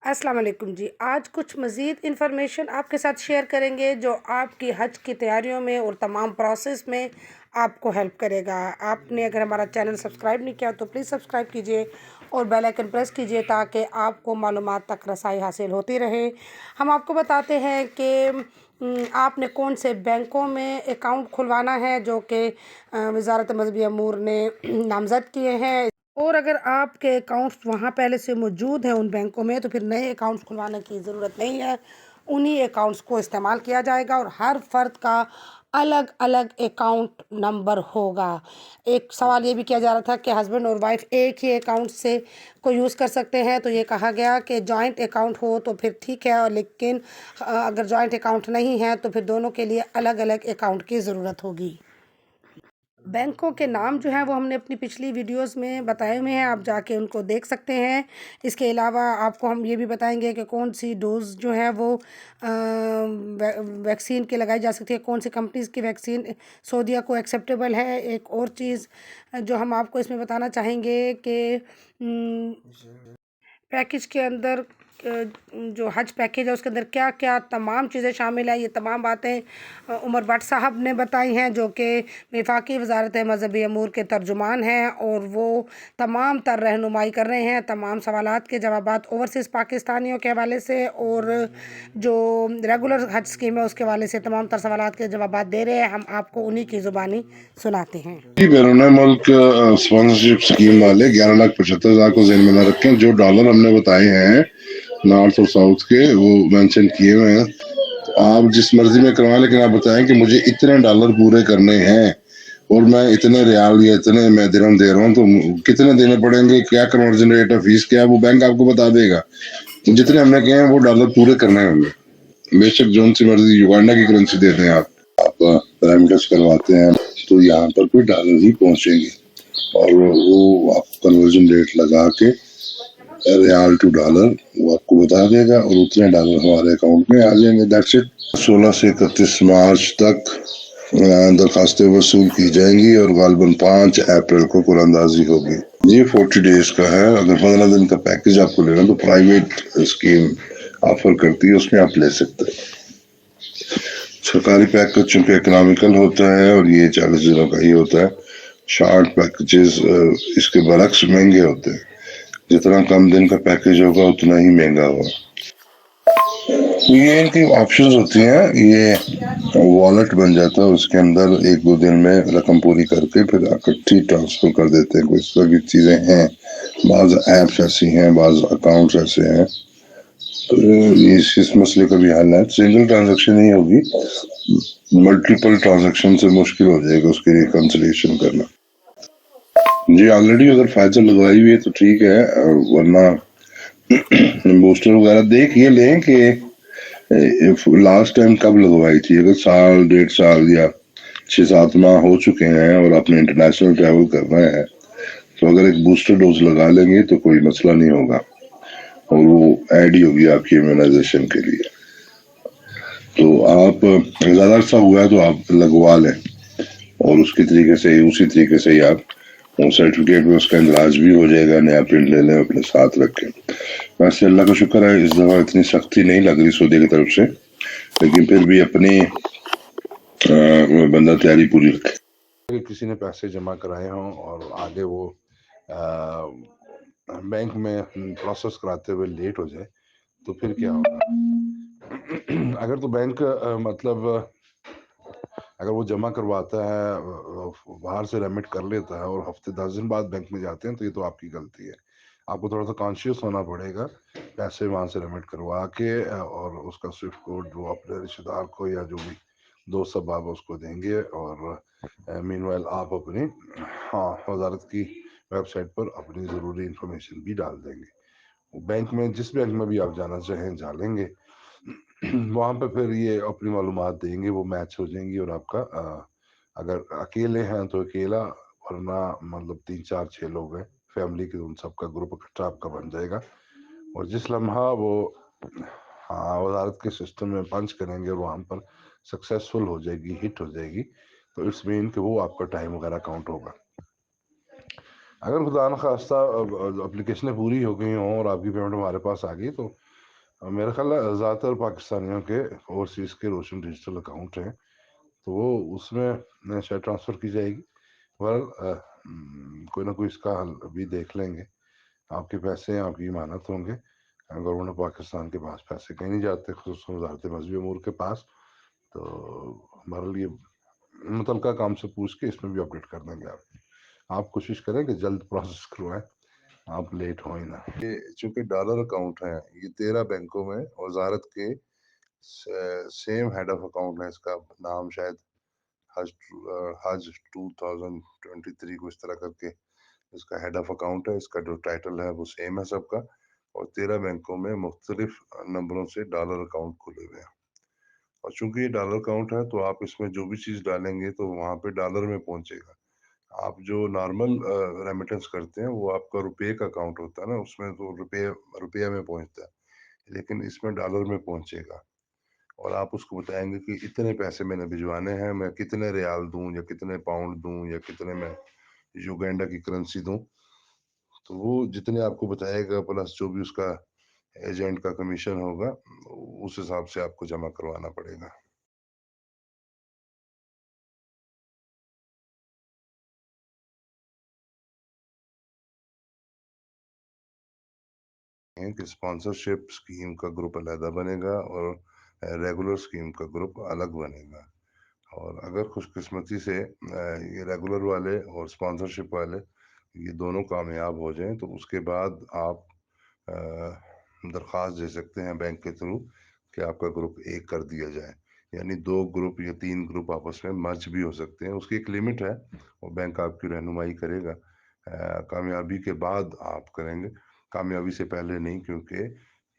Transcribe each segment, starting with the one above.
السلام علیکم جی، آج کچھ مزید انفارمیشن آپ کے ساتھ شیئر کریں گے جو آپ کی حج کی تیاریوں میں اور تمام پروسیس میں آپ کو ہیلپ کرے گا۔ آپ نے اگر ہمارا چینل سبسکرائب نہیں کیا تو پلیز سبسکرائب کیجئے اور بیل آئیکن پریس کیجئے تاکہ آپ کو معلومات تک رسائی حاصل ہوتی رہے۔ ہم آپ کو بتاتے ہیں کہ آپ نے کون سے بینکوں میں اکاؤنٹ کھلوانا ہے جو کہ وزارت مذہبی امور نے نامزد کیے ہیں، اور اگر آپ کے اکاؤنٹس وہاں پہلے سے موجود ہیں ان بینکوں میں تو پھر نئے اکاؤنٹس کھلوانے کی ضرورت نہیں ہے، انہی اکاؤنٹس کو استعمال کیا جائے گا اور ہر فرد کا الگ الگ اکاؤنٹ نمبر ہوگا۔ ایک سوال یہ بھی کیا جا رہا تھا کہ ہسبینڈ اور وائف ایک ہی اکاؤنٹ سے کو یوز کر سکتے ہیں، تو یہ کہا گیا کہ جوائنٹ اکاؤنٹ ہو تو پھر ٹھیک ہے، لیکن اگر جوائنٹ اکاؤنٹ نہیں ہے تو پھر دونوں کے لیے الگ الگ اکاؤنٹ کی ضرورت ہوگی۔ بینکوں کے نام جو ہیں وہ ہم نے اپنی پچھلی ویڈیوز میں بتائے ہوئے ہیں، آپ جا کے ان کو دیکھ سکتے ہیں۔ اس کے علاوہ آپ کو ہم یہ بھی بتائیں گے کہ کون سی ڈوز جو ہے وہ ویکسین کے لگائی جا سکتی ہے، کون سی کمپنیز کی ویکسین سعودیہ کو ایکسیپٹیبل ہے۔ ایک اور چیز جو ہم آپ کو اس میں بتانا چاہیں گے کہ پیکج کے اندر جو حج پیکج ہے اس کے اندر کیا کیا تمام چیزیں شامل ہیں، یہ تمام باتیں عمر بٹ صاحب نے بتائی ہیں جو کہ وفاقی وزارت مذہبی امور کے ترجمان ہیں، اور وہ تمام تر رہنمائی کر رہے ہیں، تمام سوالات کے جوابات اوورسیز پاکستانیوں کے حوالے سے اور جو ریگولر حج اسکیم ہے اس کے حوالے سے تمام تر سوالات کے جوابات دے رہے ہیں۔ ہم آپ کو انہی کی زبانی سناتے ہیں۔ بیرون ملک اسپانسرشپ اسکیم والے 11,75,000 کو ذہن میں نہ رکھیں۔ جو ڈالر ہم نے بتائے ہیں نارتھ اور ساؤتھ کے وہ مینشن کیے ہوئے ہیں، آپ جس مرضی میں کروائیں، لیکن آپ بتائیں کہ مجھے اتنے ڈالر پورے کرنے ہیں اور میں اتنے ریال یا اتنے میں درہم دے رہا ہوں، تو کتنے دینے پڑیں گے، کیا کنورژن ریٹ آف فیس کیا ہے، وہ بینک آپ کو بتا دے گا۔ جتنے ہم نے کہے ہیں وہ ڈالر پورے کرنے ہوں گے، بے شک جون سی مرضی یوگانڈا کی کرنسی دے دیں آپ پیرامیٹرز کرواتے ہیں تو یہاں پر کوئی ڈالر ہی پہنچیں گے، اور وہ آپ کنورژن ریٹ لگا کے ریال ٹو ڈالر وہ آپ کو بتا دے گا، اور اتنے ڈالر ہمارے اکاؤنٹ میں آ جائیں گے۔ That's it. 16 سے 31 مارچ تک درخواستیں وصول کی جائیں گی اور غالباً 5 اپریل کو قرآن اندازی ہوگی۔ یہ 40 ڈیز کا ہے۔ اگر 15 دن کا پیکج آپ کو لینا تو پرائیویٹ اسکیم آفر کرتی ہے، اس میں آپ لے سکتے ہیں۔ سرکاری پیکج چونکہ اکنامیکل ہوتا ہے اور یہ 40 دنوں کا ہی ہوتا ہے، شارٹ پیکجز اس کے برعکس مہنگے ہوتے ہیں۔ جتنا کم دن کا پیکج ہوگا اتنا ہی مہنگا ہوگا۔ یہ ان کی آپشنز ہوتی ہیں، یہ والٹ بن جاتا ہے، اس کے اندر 1-2 دن میں رقم پوری کر کے پھر اکٹھی ٹرانسفر کر دیتے ہیں۔ کوئی اس طرح کی چیزیں ہیں، بعض ایپس ایسی ہیں، بعض اکاؤنٹس ایسے ہیں، تو اس مسئلے کا بھی حل ہے۔ سنگل ٹرانزیکشن ہی ہوگی، ملٹیپل ٹرانزیکشن سے مشکل ہو جائے گا اس کی ریکنسلیشن کرنا۔ جی آلریڈی اگر فائزر لگوائی ہوئی ہے تو ٹھیک ہے، ورنہ بوسٹر وغیرہ دیکھ یہ لیں کہ لاسٹ ٹائم کب لگوائی تھی۔ اگر 1.5 سال یا 6-7 ماہ ہو چکے ہیں اور آپ نے انٹرنیشنل ٹریول کرنا ہے تو اگر ایک بوسٹر ڈوز لگا لیں گے تو کوئی مسئلہ نہیں ہوگا، اور وہ ایڈ ہی ہوگی آپ کی امیونائزیشن کے لیے۔ تو آپ زیادہ عرصہ ہوا ہے تو آپ لگوا لیں، اور اس کی طریقے سے اسی طریقے سے ہی آپ سرٹیفکیٹ میں اس کا اندراج بھی ہو جائے گا، نیا پرنٹ لے لیں اپنے ساتھ رکھیں۔ ویسے اللہ کا شکر ہے اس دفعہ اتنی سختی نہیں لگ رہی سعودی کی طرف سے، لیکن پھر بھی اپنی بندہ تیاری پوری رکھے۔ اگر کسی نے پیسے جمع کرائے ہوں اور آگے وہ بینک میں پروسیس کراتے ہوئے لیٹ ہو جائے تو پھر کیا ہوگا؟ اگر تو بینک مطلب اگر وہ جمع کرواتا ہے، باہر سے ریمٹ کر لیتا ہے اور ہفتے 10 دن بعد بینک میں جاتے ہیں تو یہ تو آپ کی غلطی ہے۔ آپ کو تھوڑا سا کانشیس ہونا پڑے گا، پیسے وہاں سے ریمٹ کروا کے اور اس کا سوئفٹ کوڈ وہ اپنے رشتہ دار کو یا جو بھی دوست احباب اس کو دیں گے، اور مین وائل آپ اپنی وزارت کی ویب سائٹ پر اپنی ضروری انفارمیشن بھی ڈال دیں گے۔ بینک میں جس بینک میں بھی آپ جانا چاہیں جا لیں گے، وہاں پہ پھر یہ اپنی معلومات دیں گے، وہ میچ ہو جائیں گی، اور آپ کا اگر اکیلے ہیں تو اکیلا، ورنہ مطلب 3-4-6 لوگ ہیں فیملی کے، ان سب کا گروپ اکٹھا آپ کا بن جائے گا، اور جس لمحہ وہ وزارت کے سسٹم میں پنچ کریں گے اور وہاں پر سکسیسفل ہو جائے گی، ہٹ ہو جائے گی، تو اٹس مین کہ وہ آپ کا ٹائم وغیرہ کاؤنٹ ہوگا۔ اگر خدا نخواستہ اپلیکیشنیں پوری ہو گئی ہوں اور آپ کی پیمنٹ ہمارے پاس آ گئی تو میرا خیال ہے زیادہ تر پاکستانیوں کے اوورسیز کے روشن ڈیجیٹل اکاؤنٹ ہیں، تو وہ اس میں شاید ٹرانسفر کی جائے گی. کوئی نہ کوئی اس کا حل بھی دیکھ لیں گے. آپ کے پیسے ہیں، آپ کی امانت ہوں گے. گورنمنٹ پاکستان کے پاس پیسے کہیں نہیں جاتے، خصوصاً وزارت مذہبی امور کے پاس. تو بہرحال یہ متعلقہ کام سے پوچھ کے اس میں بھی اپڈیٹ کر دیں گے. آپ کوشش کریں کہ جلد پروسیس کروائیں، آپ لیٹ ہوئیں نہ. یہ چونکہ ڈالر اکاؤنٹ ہے، یہ 13 بینکوں میں وزارت کے سیم ہیڈ آف اکاؤنٹ ہے. اس کا نام شاید حج 2023 کو اس طرح کر کے اس کا ہیڈ آف اکاؤنٹ ہے. اس کا جو ٹائٹل ہے وہ سیم ہے سب کا، اور 13 بینکوں میں مختلف نمبروں سے ڈالر اکاؤنٹ کھلے ہوئے ہیں. اور چونکہ یہ ڈالر اکاؤنٹ ہے تو آپ اس میں جو بھی چیز ڈالیں گے تو وہاں پہ ڈالر میں پہنچے گا. آپ جو نارمل ریمیٹنس کرتے ہیں وہ آپ کا روپے کا اکاؤنٹ ہوتا ہے نا، اس میں تو روپیہ میں پہنچتا ہے، لیکن اس میں ڈالر میں پہنچے گا. اور آپ اس کو بتائیں گے کہ اتنے پیسے میں نے بھجوانے ہیں، میں کتنے ریال دوں یا کتنے پاؤنڈ دوں یا کتنے میں یوگینڈا کی کرنسی دوں. تو وہ جتنے آپ کو بتائے گا پلس جو بھی اس کا ایجنٹ کا کمیشن ہوگا، اس حساب سے آپ کو جمع کروانا پڑے گا. کہ اسپانسرشپ اسکیم کا گروپ علیحدہ بنے گا اور ریگولر اسکیم کا گروپ الگ بنے گا. اور اگر خوش قسمتی سے یہ ریگولر والے اور اسپانسرشپ والے یہ دونوں کامیاب ہو جائیں تو اس کے بعد آپ درخواست دے سکتے ہیں بینک کے تھرو کہ آپ کا گروپ ایک کر دیا جائے. یعنی 2 گروپ یا 3 گروپ آپس میں مرج بھی ہو سکتے ہیں. اس کی ایک لمٹ ہے، وہ بینک آپ کی رہنمائی کرے گا. کامیابی کے بعد آپ کریں گے، کامیابی سے پہلے نہیں، کیونکہ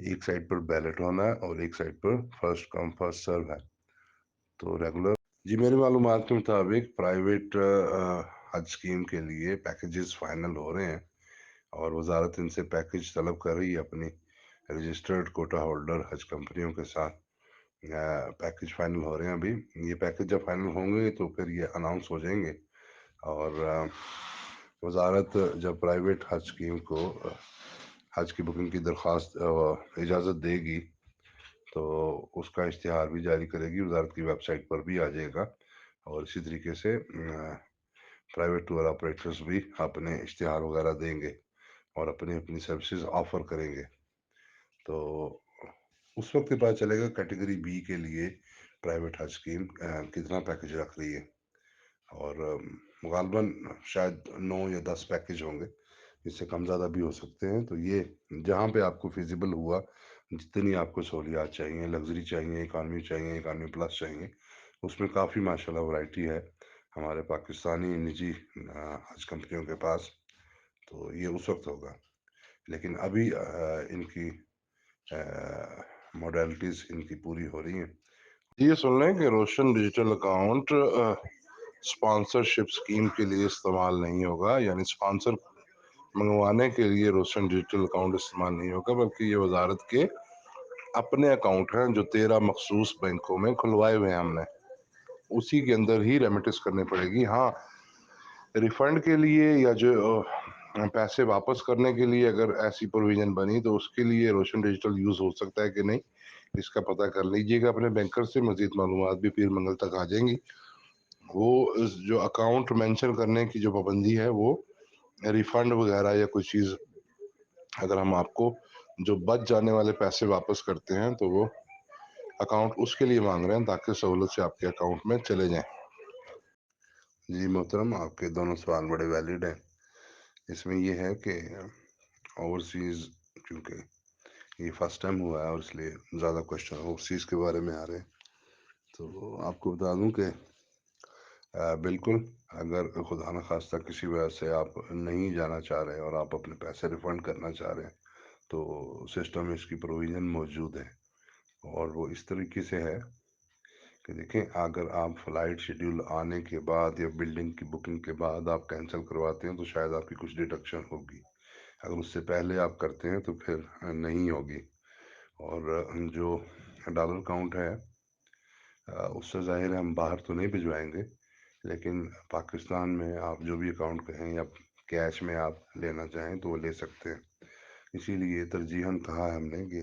ایک سائڈ پر بیلٹ ہونا ہے اور ایک سائڈ پر فرسٹ کم فرسٹ سرو ہے. تو ریگولر جی میری معلومات کے مطابق پرائیویٹ حج اسکیم کے لیے پیکیجز فائنل ہو رہے ہیں، اور وزارت ان سے پیکیج طلب کر رہی ہے اپنی رجسٹرڈ کوٹا ہولڈر حج کمپنیوں کے ساتھ. پیکیج فائنل ہو رہے ہیں ابھی. یہ پیکیج جب فائنل ہوں گے تو پھر یہ اناؤنس ہو جائیں گے، اور وزارت جب پرائیویٹ حج اسکیم کو حج کی بکنگ کی درخواست اجازت دے گی تو اس کا اشتہار بھی جاری کرے گی، وزارت کی ویب سائٹ پر بھی آ جائے گا. اور اسی طریقے سے پرائیویٹ ٹور آپریٹرز بھی اپنے اشتہار وغیرہ دیں گے اور اپنی سروسز آفر کریں گے. تو اس وقت پتہ چلے گا کیٹیگری بی کے لیے پرائیویٹ حج اسکیم کتنا پیکیج رکھ رہی ہے. اور غالباً شاید 9 یا 10 پیکیج ہوں گے، اس سے کم زیادہ بھی ہو سکتے ہیں. تو یہ جہاں پہ آپ کو فیزیبل ہوا، جتنی آپ کو سہولیات چاہیے، لگژری چاہیے، اکانومی پلس چاہیے، اس میں کافی ماشاءاللہ ورائٹی ہے ہمارے پاکستانی نجی حج کمپنیوں کے پاس. تو یہ اس وقت ہوگا، لیکن ابھی ان کی موڈیلٹیز ان کی پوری ہو رہی ہیں. یہ سن لیں کہ روشن ڈیجیٹل اکاؤنٹ اسپانسرشپ اسکیم کے لیے استعمال نہیں ہوگا. یعنی اسپانسر منگوانے کے لیے روشن ڈیجیٹل اکاؤنٹ استعمال نہیں ہوگا، بلکہ یہ وزارت کے اپنے اکاؤنٹ ہیں جو 13 مخصوص بینکوں میں کھلوائے ہوئے ہیں ہم نے. اسی کے اندر ہی ریمیٹنس کرنی پڑے گی. ہاں، ریفنڈ کے لیے یا جو پیسے واپس کرنے کے لیے اگر ایسی پروویژن بنی تو اس کے لیے روشن ڈیجیٹل یوز ہو سکتا ہے کہ نہیں، اس کا پتہ کر لیجئے گا اپنے بینکر سے. مزید معلومات بھی پیر منگل تک آ جائیں گی. وہ جو اکاؤنٹ مینشن کرنے کی جو پابندی ہے، وہ ریفنڈ وغیرہ یا کوئی چیز اگر ہم آپ کو جو بچ جانے والے پیسے واپس کرتے ہیں تو وہ اکاؤنٹ اس کے لیے مانگ رہے ہیں تاکہ سہولت سے آپ کے اکاؤنٹ میں چلے جائیں. جی محترم، آپ کے دونوں سوال بڑے ویلڈ ہیں. اس میں یہ ہے کہ اوورسیز کیونکہ یہ فرسٹ ٹائم ہوا ہے اور اس لیے زیادہ کوشچن اوورسیز کے بارے میں آ رہے ہیں. تو آپ کو بتا دوں کہ بالکل اگر خدا نخواستہ کسی وجہ سے آپ نہیں جانا چاہ رہے اور آپ اپنے پیسے ریفنڈ کرنا چاہ رہے ہیں تو سسٹم میں اس کی پروویژن موجود ہے. اور وہ اس طریقے سے ہے کہ دیکھیں، اگر آپ فلائٹ شیڈیول آنے کے بعد یا بلڈنگ کی بکنگ کے بعد آپ کینسل کرواتے ہیں تو شاید آپ کی کچھ ڈیڈکشن ہوگی. اگر اس سے پہلے آپ کرتے ہیں تو پھر نہیں ہوگی. اور جو ڈالر اکاؤنٹ ہے اس سے ظاہر ہے ہم باہر تو نہیں بھجوائیں گے، لیکن پاکستان میں آپ جو بھی اکاؤنٹ کہیں یا کیش میں آپ لینا چاہیں تو وہ لے سکتے ہیں. اسی لیے ترجیحاً کہا ہم نے کہ